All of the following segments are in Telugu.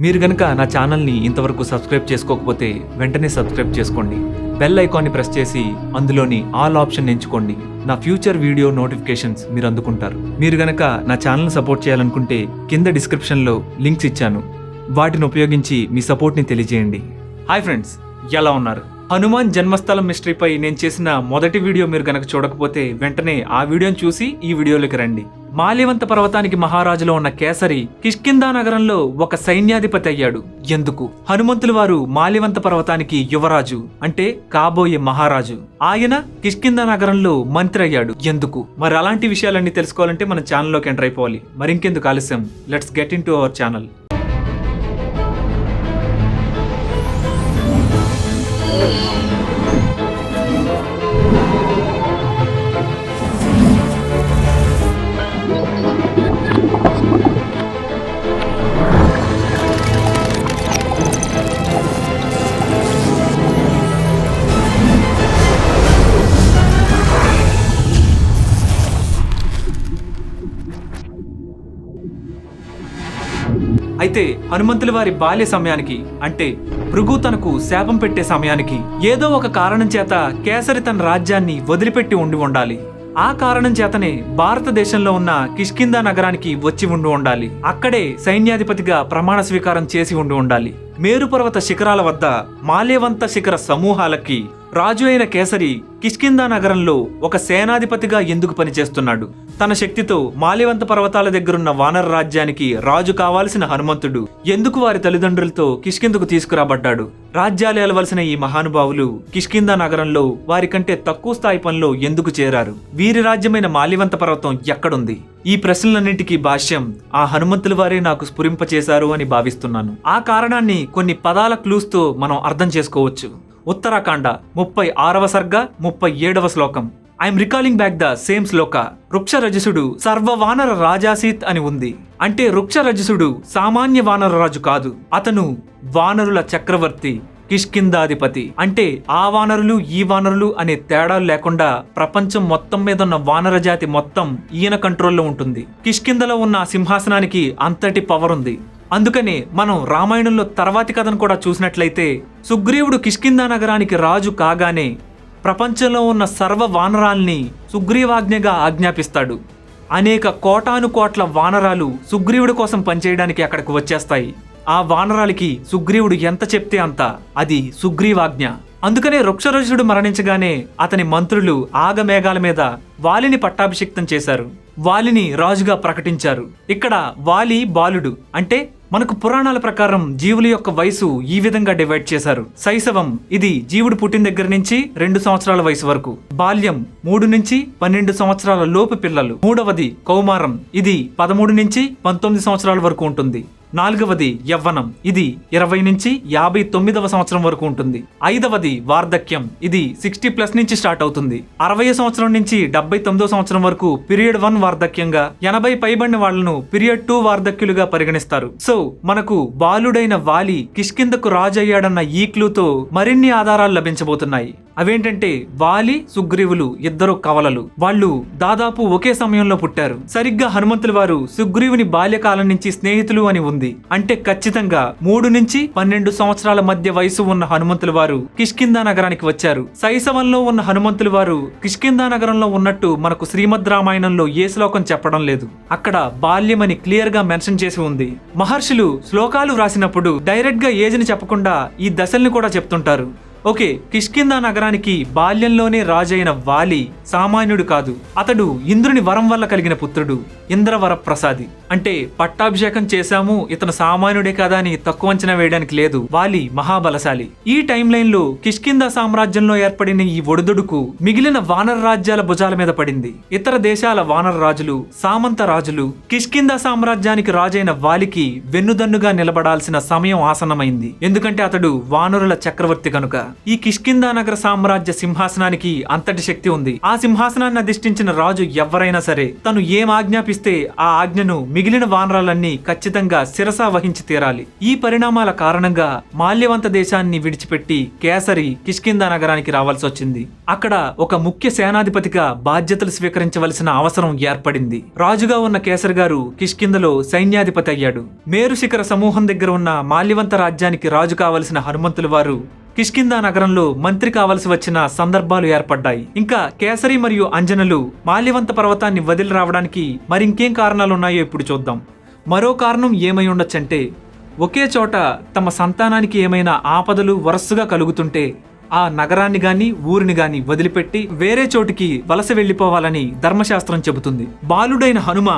మీరు గనక నా ఛానల్ని ఇంతవరకు సబ్స్క్రైబ్ చేసుకోకపోతే వెంటనే సబ్స్క్రైబ్ చేసుకోండి. బెల్ ఐకాన్ని ప్రెస్ చేసి అందులోని ఆల్ ఆప్షన్ ఎంచుకోండి. నా ఫ్యూచర్ వీడియో నోటిఫికేషన్స్ మీరు అందుకుంటారు. మీరు గనక నా ఛానల్ని సపోర్ట్ చేయాలనుకుంటే కింద డిస్క్రిప్షన్లో లింక్స్ ఇచ్చాను, వాటిని ఉపయోగించి మీ సపోర్ట్ని తెలియజేయండి. హాయ్ ఫ్రెండ్స్, ఎలా ఉన్నారు? హనుమాన్ జన్మస్థలం మిస్టరీపై నేను చేసిన మొదటి వీడియో మీరు గనక చూడకపోతే వెంటనే ఆ వీడియోని చూసి ఈ వీడియోలోకి రండి. మాల్యవంత పర్వతానికి మహారాజులో ఉన్న కేసరి కిష్కిందా నగరంలో ఒక సైన్యాధిపతి అయ్యాడు. ఎందుకు? హనుమంతుల వారు మాల్యవంత పర్వతానికి యువరాజు, అంటే కాబోయే మహారాజు. ఆయన కిష్కిందా నగరంలో మంత్రి అయ్యాడు. ఎందుకు? మరి అలాంటి విషయాలన్నీ తెలుసుకోవాలంటే మన ఛానల్లోకి ఎంటర్ అయిపోవాలి. మరింకెందుకు ఆలస్యం, let's get in to our channel. అయితే హనుమంతుల వారి బాల్య సమయానికి, అంటే భృగు తనకు శాపం పెట్టే సమయానికి ఏదో ఒక కారణం చేత కేసరి తన రాజ్యాన్ని వదిలిపెట్టి ఉండాలి. ఆ కారణం చేతనే భారతదేశంలో ఉన్న కిష్కిందా నగరానికి వచ్చి ఉండాలి. అక్కడే సైన్యాధిపతిగా ప్రమాణ స్వీకారం చేసి ఉండాలి. మేరుపర్వత శిఖరాల వద్ద మాల్యవంత శిఖర సమూహాలకి రాజు అయిన కేసరి కిష్కిందా నగరంలో ఒక సేనాధిపతిగా ఎందుకు పనిచేస్తున్నాడు? తన శక్తితో మాల్యవంత పర్వతాల దగ్గరున్న వానర రాజ్యానికి రాజు కావాల్సిన హనుమంతుడు ఎందుకు వారి తల్లిదండ్రులతో కిష్కిందకు తీసుకురాబడ్డాడు? రాజ్యాలు ఏలవలసిన ఈ మహానుభావులు కిష్కిందా నగరంలో వారికంటే తక్కువ స్థాయి పనిలో ఎందుకు చేరారు? వీరి రాజ్యమైన మాల్యవంత పర్వతం ఎక్కడుంది? ఈ ప్రశ్నలన్నింటికీ భాష్యం ఆ హనుమంతుల వారే నాకు స్ఫురింపచేశారు అని భావిస్తున్నాను. ఆ కారణాన్ని కొన్ని పదాల క్లూస్తో మనం అర్థం చేసుకోవచ్చు. ఉత్తరాఖండ 36వ సర్గ 37వ శ్లోకం. I'm recalling back the same shloka. వృక్షరజసుడు సర్వవానర రాజాసీత్ అని ఉంది. అంటే వృక్షరజసుడు సామాన్య వానర రాజు కాదు, అతను వానరుల చక్రవర్తి, కిష్కిందాధిపతి. అంటే ఆ వానరులు ఈ వానరులు అనే తేడాలు లేకుండా ప్రపంచం మొత్తం మీద ఉన్న వానర జాతి మొత్తం ఈయన కంట్రోల్లో ఉంటుంది. కిష్కిందలో ఉన్న సింహాసనానికి అంతటి పవర్ ఉంది. అందుకనే మనం రామాయణంలో తర్వాతి కథను కూడా చూసినట్లయితే సుగ్రీవుడు కిష్కిందా నగరానికి రాజు కాగానే ప్రపంచంలో ఉన్న సర్వ వానరాల్ని సుగ్రీవాజ్ఞగా ఆజ్ఞాపిస్తాడు. అనేక కోటాను కోట్ల వానరాలు సుగ్రీవుడి కోసం పనిచేయడానికి అక్కడికి వచ్చేస్తాయి. ఆ వానరాలకి సుగ్రీవుడు ఎంత చెప్తే అంత, అది సుగ్రీవాజ్ఞ. అందుకనే వృక్షరజుడు మరణించగానే అతని మంత్రులు ఆగమేఘాల మీద వాలిని పట్టాభిషిక్తం చేశారు. వాలిని రాజుగా ప్రకటించారు. ఇక్కడ వాలి బాలుడు, అంటే మనకు పురాణాల ప్రకారం జీవుల యొక్క వయసు ఈ విధంగా డివైడ్ చేశారు. శైశవం, ఇది జీవుడు పుట్టిన దగ్గర నుంచి 2 సంవత్సరాల వయసు వరకు. బాల్యం 3 నుంచి 12 సంవత్సరాల లోపు పిల్లలు. మూడవది కౌమారం, ఇది 13 నుంచి 19 సంవత్సరాల వరకు ఉంటుంది. నాలుగవది యవ్వనం, ఇది 20 నుంచి 59వ సంవత్సరం వరకు ఉంటుంది. ఐదవది వార్ధక్యం, ఇది 60+ నుంచి స్టార్ట్ అవుతుంది. 60 సంవత్సరం నుంచి 79వ సంవత్సరం వరకు పీరియడ్ 1 వార్ధక్యంగా, 80 పైబడిన వాళ్లను పీరియడ్ 2 వార్ధక్యులుగా పరిగణిస్తారు. సో మనకు బాలుడైన వాలి కిష్కిందకు రాజు అయ్యాడన్న ఈ క్లూతో మరిన్ని ఆధారాలు లభించబోతున్నాయి. అవేంటంటే వాలి, సుగ్రీవులు ఇద్దరు కవలలు. వాళ్ళు దాదాపు ఒకే సమయంలో పుట్టారు. సరిగ్గా హనుమంతుల వారు సుగ్రీవుని బాల్యకాలం నుంచి స్నేహితులు అని ఉంది. అంటే ఖచ్చితంగా 3 నుంచి 12 సంవత్సరాల మధ్య వయసు ఉన్న హనుమంతుల వారు కిష్కిందా నగరానికి వచ్చారు. శైశవంలో ఉన్న హనుమంతుల వారు కిష్కిందా నగరంలో ఉన్నట్టు మనకు శ్రీమద్ రామాయణంలో ఏ శ్లోకం చెప్పడం లేదు. అక్కడ బాల్యమని క్లియర్ గా మెన్షన్ చేసి ఉంది. మహర్షులు శ్లోకాలు వ్రాసినప్పుడు డైరెక్ట్ గా ఏజ్ ని చెప్పకుండా ఈ దశల్ని కూడా చెప్తుంటారు. ఓకే, కిష్కిందా నగరానికి బాల్యంలోనే రాజైన వాలి సామాన్యుడు కాదు. అతడు ఇంద్రుని వరం వల్ల కలిగిన పుత్రుడు, ఇంద్రవర ప్రసాది. అంటే పట్టాభిషేకం చేశాము, ఇతను సామాన్యుడే కదా అని తక్కువ అంచనా వేయడానికి లేదు. వాలి మహాబలశాలి. ఈ టైం లైన్ లో కిష్కిందా సామ్రాజ్యంలో ఏర్పడిన ఈ ఒడిదుడుకు మిగిలిన వానర రాజ్యాల భుజాల మీద పడింది. ఇతర దేశాల వానర రాజులు, సామంత రాజులు కిష్కిందా సామ్రాజ్యానికి రాజైన వాలికి వెన్నుదన్నుగా నిలబడాల్సిన సమయం ఆసన్నమైంది. ఎందుకంటే అతడు వానరుల చక్రవర్తి కనుక. ఈ కిష్కిందా నగర సామ్రాజ్య సింహాసనానికి అంతటి శక్తి ఉంది. ఆ సింహాసనాన్ని అధిష్ఠించిన రాజు ఎవరైనా సరే తను ఏం ఆజ్ఞాపిస్తే ఆ ఆజ్ఞను మిగిలిన వానరాలన్నీ ఖచ్చితంగా శిరసా వహించి తీరాలి. ఈ పరిణామాల కారణంగా మాల్యవంత దేశాన్ని విడిచిపెట్టి కేసరి కిష్కిందా నగరానికి రావాల్సి వచ్చింది. అక్కడ ఒక ముఖ్య సేనాధిపతిగా బాధ్యతలు స్వీకరించవలసిన అవసరం ఏర్పడింది. రాజుగా ఉన్న కేసరి గారు కిష్కిందలో సైన్యాధిపతి అయ్యాడు. మేరు శిఖర సమూహం దగ్గర ఉన్న మాల్యవంత రాజ్యానికి రాజు కావలసిన హనుమంతుల వారు కిష్కిందా నగరంలో మంత్రి కావలసి వచ్చిన సందర్భాలు ఏర్పడ్డాయి. ఇంకా కేసరి మరియు అంజనలు మాల్యవంత పర్వతాన్ని వదిలి రావడానికి మరింకేం కారణాలున్నాయో ఇప్పుడు చూద్దాం. మరో కారణం ఏమై ఉండొచ్చంటే, ఒకే చోట తమ సంతానానికి ఏమైనా ఆపదలు వరుసగా కలుగుతుంటే ఆ నగరాన్ని గాని ఊరిని గాని వదిలిపెట్టి వేరే చోటికి వలస వెళ్లిపోవాలని ధర్మశాస్త్రం చెబుతుంది. బాలుడైన హనుమ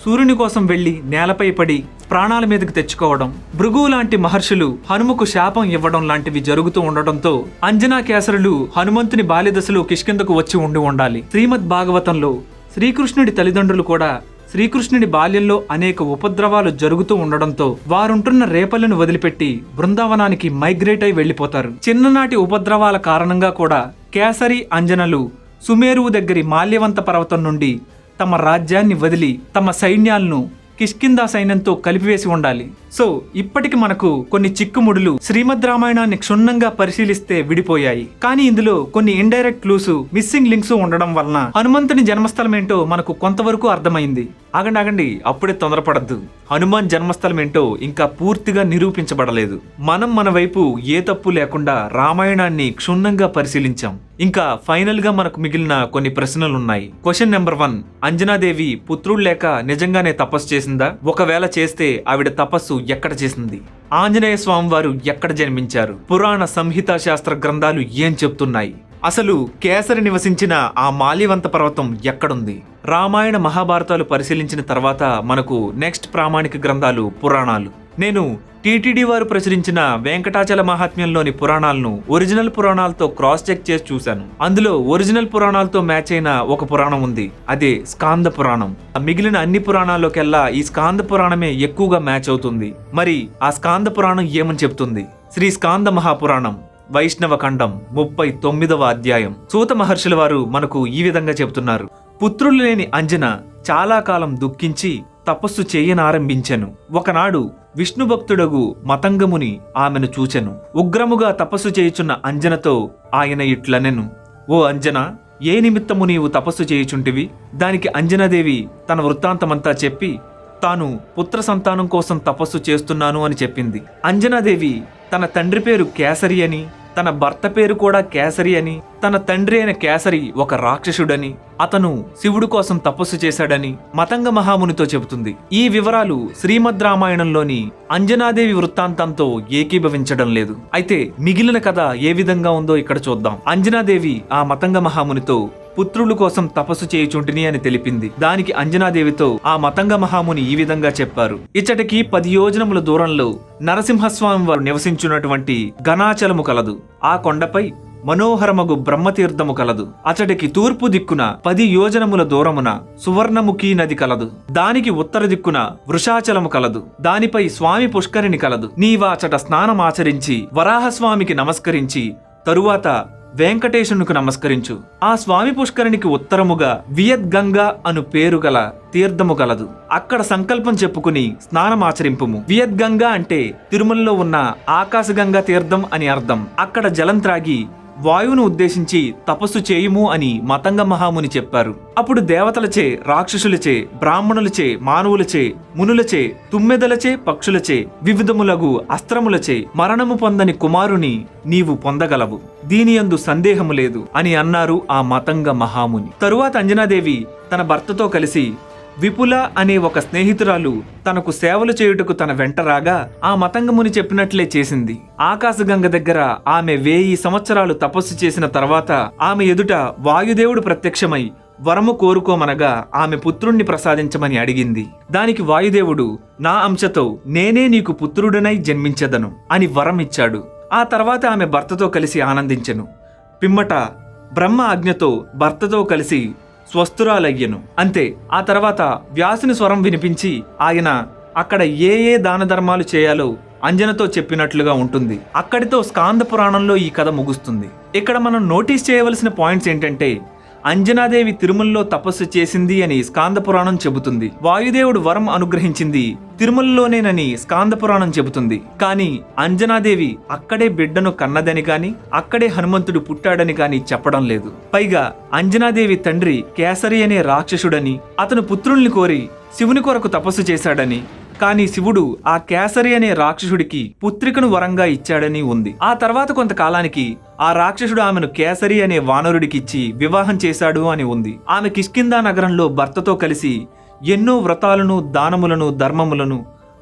సూర్యుని కోసం వెళ్లి నేలపై పడి ప్రాణాల మీదకి తెచ్చుకోవడం, భృగువు లాంటి మహర్షులు హనుమకు శాపం ఇవ్వడం లాంటివి జరుగుతూ ఉండడంతో అంజనా కేసరులు హనుమంతుని బాల్యదశలో కిష్కిందకు వచ్చి ఉండాలి. శ్రీమద్ భాగవతంలో శ్రీకృష్ణుడి తల్లిదండ్రులు కూడా శ్రీకృష్ణుడి బాల్యంలో అనేక ఉపద్రవాలు జరుగుతూ ఉండడంతో వారుంటున్న రేపల్లను వదిలిపెట్టి బృందావనానికి మైగ్రేట్ అయి వెళ్లిపోతారు. చిన్ననాటి ఉపద్రవాల కారణంగా కూడా కేసరి అంజనలు సుమేరువు దగ్గరి మాల్యవంత పర్వతం నుండి తమ రాజ్యాన్ని వదిలి తమ సైన్యాలను కిష్కిందా సైన్యంతో కలిపివేసి ఉండాలి. సో ఇప్పటికి మనకు కొన్ని చిక్కుముడులు శ్రీమద్ రామాయణాన్ని క్షుణ్ణంగా పరిశీలిస్తే విడిపోయాయి. కానీ ఇందులో కొన్ని ఇండైరెక్ట్ క్లూస్, మిస్సింగ్ లింక్స్ ఉండడం వలన హనుమంతుని జన్మస్థలం ఏంటో మనకు కొంతవరకు అర్థమైంది. ఆగండి, అప్పుడే తొందరపడద్దు. హనుమాన్ జన్మస్థలం ఏంటో ఇంకా పూర్తిగా నిరూపించబడలేదు. మనం మన వైపు ఏ తప్పు లేకుండా రామాయణాన్ని క్షుణ్ణంగా పరిశీలించాం. ఇంకా ఫైనల్ గా మనకు మిగిలిన కొన్ని ప్రశ్నలున్నాయి. క్వశ్చన్ నెంబర్ 1, అంజనాదేవి పుత్రుడు లేక నిజంగానే తపస్సు చేసిందా? ఒకవేళ చేస్తే ఆవిడ తపస్సు ఎక్కడ చేసింది? ఆంజనేయ స్వామి వారు ఎక్కడ జన్మించారు? పురాణ సంహిత శాస్త్ర గ్రంథాలు ఏం చెప్తున్నాయి? అసలు కేసరి నివసించిన ఆ మాల్యవంత పర్వతం ఎక్కడుంది? రామాయణ మహాభారతాలు పరిశీలించిన తర్వాత మనకు నెక్స్ట్ ప్రామాణిక గ్రంథాలు పురాణాలు. నేను టీటీడీ వారు ప్రచురించిన వెంకటాచల మహాత్మ్యంలోని పురాణాలను ఒరిజినల్ పురాణాలతో క్రాస్ చెక్ చేసి చూశాను. అందులో ఒరిజినల్ పురాణాలతో మ్యాచ్ అయిన ఒక పురాణం ఉంది, అదే స్కాంద పురాణం. మిగిలిన అన్ని పురాణాల్లోకెల్లా ఈ స్కాంద పురాణమే ఎక్కువగా మ్యాచ్ అవుతుంది. మరి ఆ స్కాంద పురాణం ఏమని చెప్తుంది? శ్రీ స్కాంద మహాపురాణం వైష్ణవ ఖండం 39వ అధ్యాయం. సూత మహర్షుల వారు మనకు ఈ విధంగా చెబుతున్నారు. పుత్రులు లేని అంజన చాలా కాలం దుఃఖించి తపస్సు చేయనారంభించెను. ఒకనాడు విష్ణు భక్తుడగు మతంగముని ఆమెను చూచెను. ఉగ్రముగా తపస్సు చేయుచున్న అంజనతో ఆయన ఇట్లనెను, ఓ అంజన, ఏ నిమిత్తము నీవు తపస్సు చేయుచుంటివి? దానికి అంజనాదేవి తన వృత్తాంతమంతా చెప్పి తాను పుత్ర సంతానం కోసం తపస్సు చేస్తున్నాను అని చెప్పింది. అంజనాదేవి తన తండ్రి పేరు కేసరి అని, తన భర్త పేరు కూడా కేసరి అని, తన తండ్రి అయిన కేసరి ఒక రాక్షసుడని, అతను శివుడు కోసం తపస్సు చేశాడని మతంగ మహామునితో చెబుతుంది. ఈ వివరాలు శ్రీమద్ రామాయణంలోని అంజనాదేవి వృత్తాంతంతో ఏకీభవించడం లేదు. అయితే మిగిలిన కథ ఏ విధంగా ఉందో ఇక్కడ చూద్దాం. అంజనాదేవి ఆ మతంగ మహామునితో పుత్రుల కోసం తపస్సు చేయుచుంటిని అని తెలిపింది. దానికి అంజనాదేవితో ఆ మతంగ మహాముని ఈ విధంగా చెప్పారు. ఇచ్చటికి 10 యోజనముల దూరంలో నరసింహస్వామి వారు నివసించున్నటువంటి ఘనాచలము కలదు. ఆ కొండపై మనోహరమగు బ్రహ్మతీర్థము కలదు. అచటికి తూర్పు దిక్కున 10 యోజనముల దూరమున సువర్ణముఖి నది కలదు. దానికి ఉత్తర దిక్కున వృషాచలము కలదు. దానిపై స్వామి పుష్కరిణి కలదు. నీవాచట స్నానమాచరించి వరాహస్వామికి నమస్కరించి తరువాత వెంకటేశునికి నమస్కరించు. ఆ స్వామి పుష్కరిణికి ఉత్తరముగా వియద్గంగా అను పేరు గల తీర్థము కలదు. అక్కడ సంకల్పం చెప్పుకుని స్నానమాచరింపుము. వియద్గంగా అంటే తిరుమలలో ఉన్న ఆకాశగంగా తీర్థం అని అర్థం. అక్కడ జలం త్రాగి వాయువును ఉద్దేశించి తపస్సు చేయుము అని మతంగ మహాముని చెప్పారు. అప్పుడు దేవతలచే, రాక్షసులచే, బ్రాహ్మణులచే, మానవులచే, మునులచే, తుమ్మెదలచే, పక్షులచే, వివిధములగు అస్త్రములచే మరణము పొందని కుమారుని నీవు పొందగలవు, దీనియందు సందేహము లేదు అని అన్నారు ఆ మతంగ మహాముని. తరువాత అంజనాదేవి తన భర్తతో కలిసి విపుల అనే ఒక స్నేహితురాలు తనకు సేవలు చేయుటకు తన వెంట రాగా ఆ మతంగముని చెప్పినట్లే చేసింది. ఆకాశగంగ దగ్గర ఆమె 1000 సంవత్సరాలు తపస్సు చేసిన తర్వాత ఆమె ఎదుట వాయుదేవుడు ప్రత్యక్షమై వరము కోరుకోమనగా ఆమె పుత్రుణ్ణి ప్రసాదించమని అడిగింది. దానికి వాయుదేవుడు, నా అంశతో నేనే నీకు పుత్రుడనై జన్మించెదను అని వరం ఇచ్చాడు. ఆ తర్వాత ఆమె భర్తతో కలిసి ఆనందించెను. పిమ్మట బ్రహ్మ ఆజ్ఞతో భర్తతో కలిసి స్వస్థురాలయ్యను. అంతే. ఆ తర్వాత వ్యాసుని స్వరం వినిపించి ఆయన అక్కడ ఏ దాన ధర్మాలు చేయాలో అంజనతో చెప్పినట్లుగా ఉంటుంది. అక్కడితో స్కాంద పురాణంలో ఈ కథ ముగుస్తుంది. ఇక్కడ మనం నోటీస్ చేయవలసిన పాయింట్స్ ఏంటంటే, అంజనాదేవి తిరుమలలో తపస్సు చేసింది అని స్కాంద పురాణం చెబుతుంది. వాయుదేవుడు వరం అనుగ్రహించింది తిరుమలలోనేనని స్కాంద పురాణం చెబుతుంది. కానీ అంజనాదేవి అక్కడే బిడ్డను కన్నదని గాని అక్కడే హనుమంతుడు పుట్టాడని గాని చెప్పడం లేదు. పైగా అంజనాదేవి తండ్రి కేసరి అనే రాక్షసుడని, అతను పుత్రుల్ని కోరి శివుని కొరకు తపస్సు చేశాడని, కానీ శివుడు ఆ కేసరి అనే రాక్షసుడికి పుత్రికను వరంగా ఇచ్చాడని ఉంది. ఆ తర్వాత కొంతకాలానికి ఆ రాక్షసుడు ఆమెను కేసరి అనే వానరుడికిచ్చి వివాహం చేశాడు అని ఉంది. ఆమె కిష్కిందా నగరంలో భర్తతో కలిసి ఎన్నో వ్రతాలను, దానములను, ధర్మములను,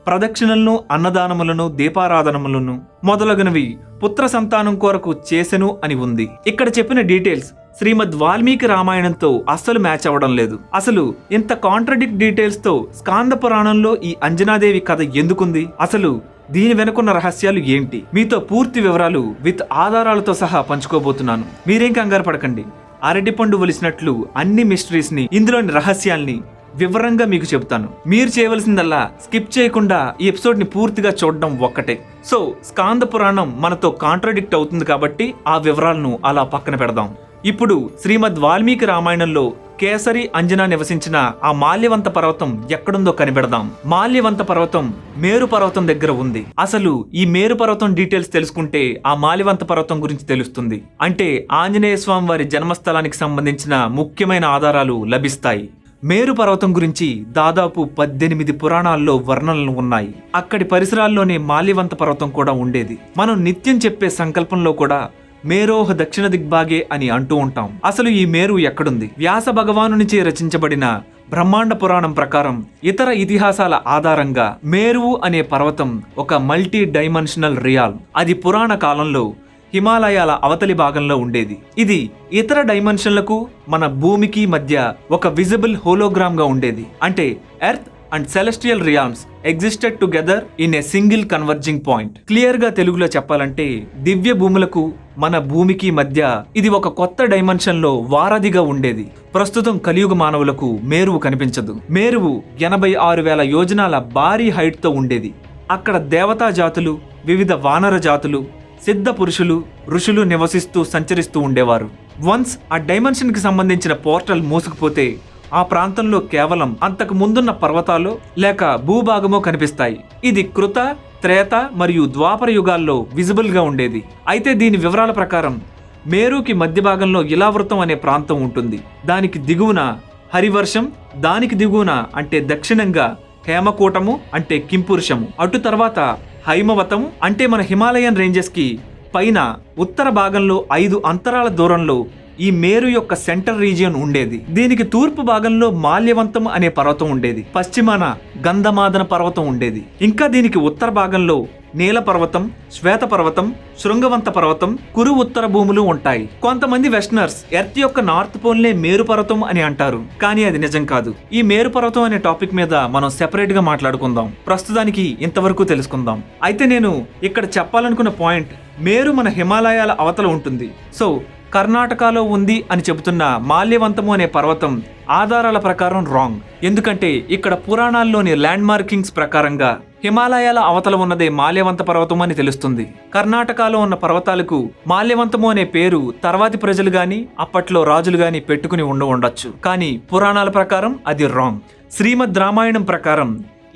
ప్రదక్షిణలను, అన్నదానములను, దీపారాధనములను మొదలగునవి పుత్ర సంతానం కొరకు చేసెను అని ఉంది. ఇక్కడ చెప్పిన డీటెయిల్స్ శ్రీమద్ వాల్మీకి రామాయణంతో అస్సలు మ్యాచ్ అవ్వడం లేదు. అసలు ఇంత కాంట్రడిక్ట్ డీటెయిల్స్ తో స్కాంద పురాణంలో ఈ అంజనాదేవి కథ ఎందుకుంది? అసలు దీని వెనుకున్న రహస్యాలు ఏంటి? మీతో పూర్తి వివరాలు విత్ ఆధారాలతో సహా పంచుకోబోతున్నాను. మీరేం కంగారు పడకండి. అరటిపండు ఒలిసినట్లు అన్ని మిస్టరీస్ ని, ఇందులోని రహస్యాల్ని వివరంగా మీకు చెబుతాను. మీరు చేయవలసిందల్లా స్కిప్ చేయకుండా ఈ ఎపిసోడ్ ని పూర్తిగా చూడడం ఒక్కటే. సో స్కాంద పురాణం మనతో కాంట్రడిక్ట్ అవుతుంది కాబట్టి ఆ వివరాలను అలా పక్కన పెడదాం. ఇప్పుడు శ్రీమద్ వాల్మీకి రామాయణంలో కేసరి అంజనా నివసించిన ఆ మాల్యవంత పర్వతం ఎక్కడుందో కనిపెడదాం. మాల్యవంత పర్వతం మేరు పర్వతం దగ్గర ఉంది. అసలు ఈ మేరు పర్వతం డీటెయిల్స్ తెలుసుకుంటే ఆ మాల్యవంత పర్వతం గురించి తెలుస్తుంది. అంటే ఆంజనేయ స్వామి వారి జన్మస్థలానికి సంబంధించిన ముఖ్యమైన ఆధారాలు లభిస్తాయి. మేరు పర్వతం గురించి దాదాపు 18 పురాణాల్లో వర్ణనలు ఉన్నాయి. అక్కడి పరిసరాల్లోనే మాల్యవంత పర్వతం కూడా ఉండేది. మనం నిత్యం చెప్పే సంకల్పంలో కూడా మేరోహ దక్షిణ దిగ్భాగే అని అంటూ ఉంటాం. అసలు ఈ మేరు ఎక్కడుంది? వ్యాస భగవానునిచే రచించబడిన బ్రహ్మాండ పురాణం ప్రకారం, ఇతర ఇతిహాసాల ఆధారంగా మేరువు అనే పర్వతం ఒక మల్టీ డైమెన్షనల్ రియాల్. అది పురాణ కాలంలో హిమాలయాల అవతలి భాగంలో ఉండేది. ఇది ఇతర డైమెన్షన్లకు మన భూమికి మధ్య ఒక విజిబుల్ హోలోగ్రామ్ గా ఉండేది. అంటే earth and celestial realms existed together in a single converging point. Clear గా తెలుగులో చెప్పాలంటే దివ్య భూములకు మన భూమికి మధ్య ఇది ఒక కొత్త డైమెన్షన్ లో వారధిగా ఉండేది. ప్రస్తుతం కలియుగ మానవులకు మేరువు కనిపించదు. మేరువు 86,000 యోజనాల భారీ హైట్ తో ఉండేది. అక్కడ దేవతా జాతులు, వివిధ వానర జాతులు, సిద్ధ పురుషులు, ఋషులు నివసిస్తూ సంచరిస్తూ ఉండేవారు. వన్స్ ఆ డైమెన్షన్ కి సంబంధించిన పోర్టల్ మూసుకుపోతే ఆ ప్రాంతంలో కేవలం అంతకు ముందున్న పర్వతాలు లేక భూభాగమో కనిపిస్తాయి. ఇది కృత, త్రేత మరియు ద్వాపర యుగాల్లో విజిబుల్ గా ఉండేది. అయితే దీని వివరాల ప్రకారం మేరుకి మధ్య భాగంలో ఇలావృతం అనే ప్రాంతం ఉంటుంది. దానికి దిగువన హరివర్షం, దానికి దిగువన అంటే దక్షిణంగా హేమకూటము అంటే కింపురుషము, అటు తర్వాత హైమవతము అంటే మన హిమాలయన్ రేంజెస్ కి పైన ఉత్తర భాగంలో 5 అంతరాల దూరంలో ఈ మేరు యొక్క సెంటర్ రీజియన్ ఉండేది. దీనికి తూర్పు భాగంలో మాల్యవంతం అనే పర్వతం ఉండేది. పశ్చిమాన గంధమాదన పర్వతం ఉండేది. ఇంకా దీనికి ఉత్తర భాగంలో నీల పర్వతం, శ్వేత పర్వతం, శృంగవంత పర్వతం, కురు ఉత్తర భూములు ఉంటాయి. కొంతమంది వెస్టర్నర్స్ ఎర్త్ యొక్క నార్త్ పోల్ నే మేరు పర్వతం అని అంటారు. కానీ అది నిజం కాదు. ఈ మేరు పర్వతం అనే టాపిక్ మీద మనం సెపరేట్ గా మాట్లాడుకుందాం. ప్రస్తుతానికి ఇంతవరకు తెలుసుకుందాం. అయితే నేను ఇక్కడ చెప్పాలనుకున్న పాయింట్, మేరు మన హిమాలయాల అవతల ఉంటుంది. సో కర్ణాటకలో ఉంది అని చెబుతున్న మాల్యవంతము అనే పర్వతం ఆధారాల ప్రకారం రాంగ్. ఎందుకంటే ఇక్కడ పురాణాల్లోని ల్యాండ్ మార్కింగ్స్ ప్రకారంగా హిమాలయాల అవతల ఉన్నదే మాల్యవంత పర్వతం అని తెలుస్తుంది. కర్ణాటకలో ఉన్న పర్వతాలకు మాల్యవంతము అనే పేరు తర్వాతి ప్రజలు గాని అప్పట్లో రాజులు గాని పెట్టుకుని ఉండవచ్చు. కానీ పురాణాల ప్రకారం అది రాంగ్. శ్రీమద్ రామాయణం ప్రకారం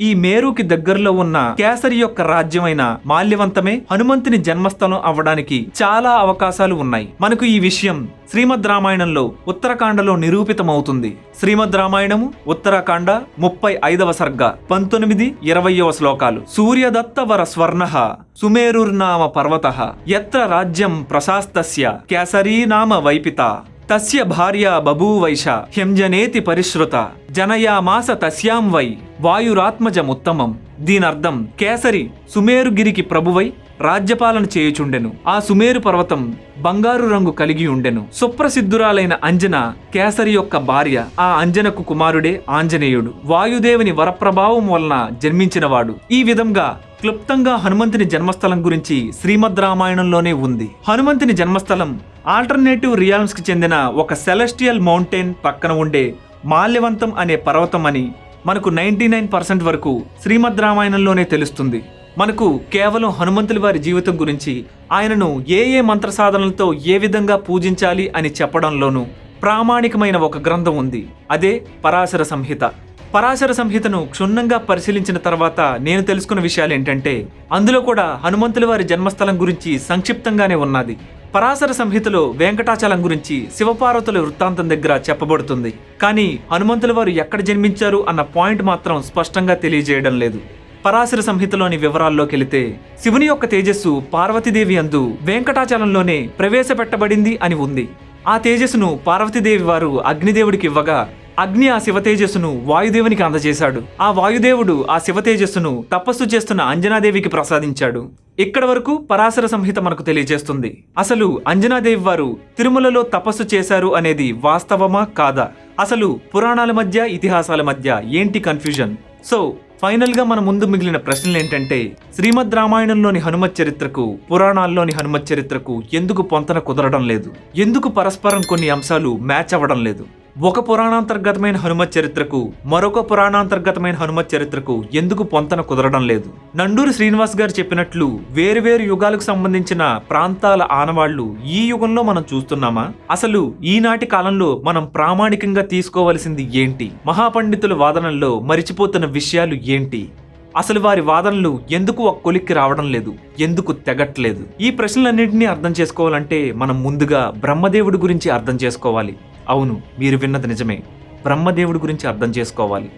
ఈ మేరుకి దగ్గరలో ఉన్న కేసరి యొక్క రాజ్యమైన మాల్యవంతమే హనుమంతుని జన్మస్థలం అవ్వడానికి చాలా అవకాశాలు ఉన్నాయి. మనకు ఈ విషయం శ్రీమద్ రామాయణంలో ఉత్తరాఖండలో నిరూపితమవుతుంది. శ్రీమద్ రామాయణము ఉత్తరాఖండ 35వ సర్గ 19-20వ శ్లోకాలు. సూర్యదత్త వర స్వర్ణః సుమేరుర్నామ పర్వతః యత్ర రాజ్యం ప్రశాస్తస్య కేసరీ నామ వైపిత తస్య భార్య బభూవైష హ్యంజనేతి పరిశ్రుత జనయామాస తస్యాం వై వాయురాత్మజముత్తమం. దీనర్థం కేసరి సుమేరుగిరికి ప్రభువై రాజ్యపాలన చేయుచుండెను. ఆ సుమేరు పర్వతం బంగారు రంగు కలిగి ఉండెను. సుప్రసిద్ధురాలైన అంజన కేసరి యొక్క భార్య. ఆ అంజనకు కుమారుడే ఆంజనేయుడు. వాయుదేవుని వరప్రభావం వలన జన్మించినవాడు. ఈ విధంగా క్లుప్తంగా హనుమంతుని జన్మస్థలం గురించి శ్రీమద్ రామాయణంలోనే ఉంది. హనుమంతుని జన్మస్థలం ఆల్టర్నేటివ్ రియాల్మ్స్ కి చెందిన ఒక సెలెస్టియల్ మౌంటైన్ పక్కన ఉండే మాల్యవంతం అనే పర్వతం అని మనకు 99% వరకు శ్రీమద్ రామాయణంలోనే తెలుస్తుంది. మనకు కేవలం హనుమంతుల వారి జీవితం గురించి, ఆయనను ఏ మంత్ర సాధనలతో ఏ విధంగా పూజించాలి అని చెప్పడంలోనూ, ప్రామాణికమైన ఒక గ్రంథం ఉంది. అదే పరాశర సంహిత. పరాశర సంహితను క్షుణ్ణంగా పరిశీలించిన తర్వాత నేను తెలుసుకున్న విషయాలు ఏంటంటే, అందులో కూడా హనుమంతుల వారి జన్మస్థలం గురించి సంక్షిప్తంగానే ఉన్నది. పరాశర సంహితలో వెంకటాచలం గురించి శివపార్వతుల వృత్తాంతం దగ్గర చెప్పబడుతుంది. కానీ హనుమంతుల వారు ఎక్కడ జన్మించారు అన్న పాయింట్ మాత్రం స్పష్టంగా తెలియజేయడం లేదు. పరాశర సంహితలోని వివరాల్లోకెళితే, శివుని యొక్క తేజస్సు పార్వతీదేవి అందు వెంకటాచలంలోనే ప్రవేశపెట్టబడింది అని ఉంది. ఆ తేజస్సును పార్వతీదేవి వారు అగ్నిదేవుడికి ఇవ్వగా, అగ్ని ఆ శివ తేజస్సును వాయుదేవునికి అందజేశాడు. ఆ వాయుదేవుడు ఆ శివ తేజస్సును తపస్సు చేస్తున్న అంజనాదేవికి ప్రసాదించాడు. ఇక్కడ వరకు పరాశర సంహిత మనకు తెలియజేస్తుంది. అసలు అంజనాదేవి వారు తిరుమలలో తపస్సు చేశారు అనేది వాస్తవమా కాదా? అసలు పురాణాల మధ్య ఇతిహాసాల మధ్య ఏంటి కన్ఫ్యూజన్? సో ఫైనల్ గా మన ముందు మిగిలిన ప్రశ్నలు ఏంటంటే, శ్రీమద్ రామాయణంలోని హనుమత్ చరిత్రకు పురాణాల్లోని హనుమత్ చరిత్రకు ఎందుకు పొంతన కుదరడం లేదు? ఎందుకు పరస్పరం కొన్ని అంశాలు మ్యాచ్ అవ్వడం లేదు? ఒక పురాణాంతర్గతమైన హనుమత్ చరిత్రకు మరొక పురాణాంతర్గతమైన హనుమత్ చరిత్రకు ఎందుకు పొంతన కుదరడం లేదు? నండూరి శ్రీనివాస్ గారు చెప్పినట్లు వేరువేరు యుగాలకు సంబంధించిన ప్రాంతాల ఆనవాళ్లు ఈ యుగంలో మనం చూస్తున్నామా? అసలు ఈనాటి కాలంలో మనం ప్రామాణికంగా తీసుకోవలసింది ఏంటి? మహాపండితుల వాదనల్లో మరిచిపోతున్న విషయాలు ఏంటి? అసలు వారి వాదనలు ఎందుకు ఒక కొలిక్కి రావడం లేదు? ఎందుకు తెగట్లేదు? ఈ ప్రశ్నలన్నింటినీ అర్థం చేసుకోవాలంటే మనం ముందుగా బ్రహ్మదేవుడి గురించి అర్థం చేసుకోవాలి. అవును, మీరు విన్నది నిజమే. బ్రహ్మదేవుడి గురించి అర్థం చేసుకోవాలి.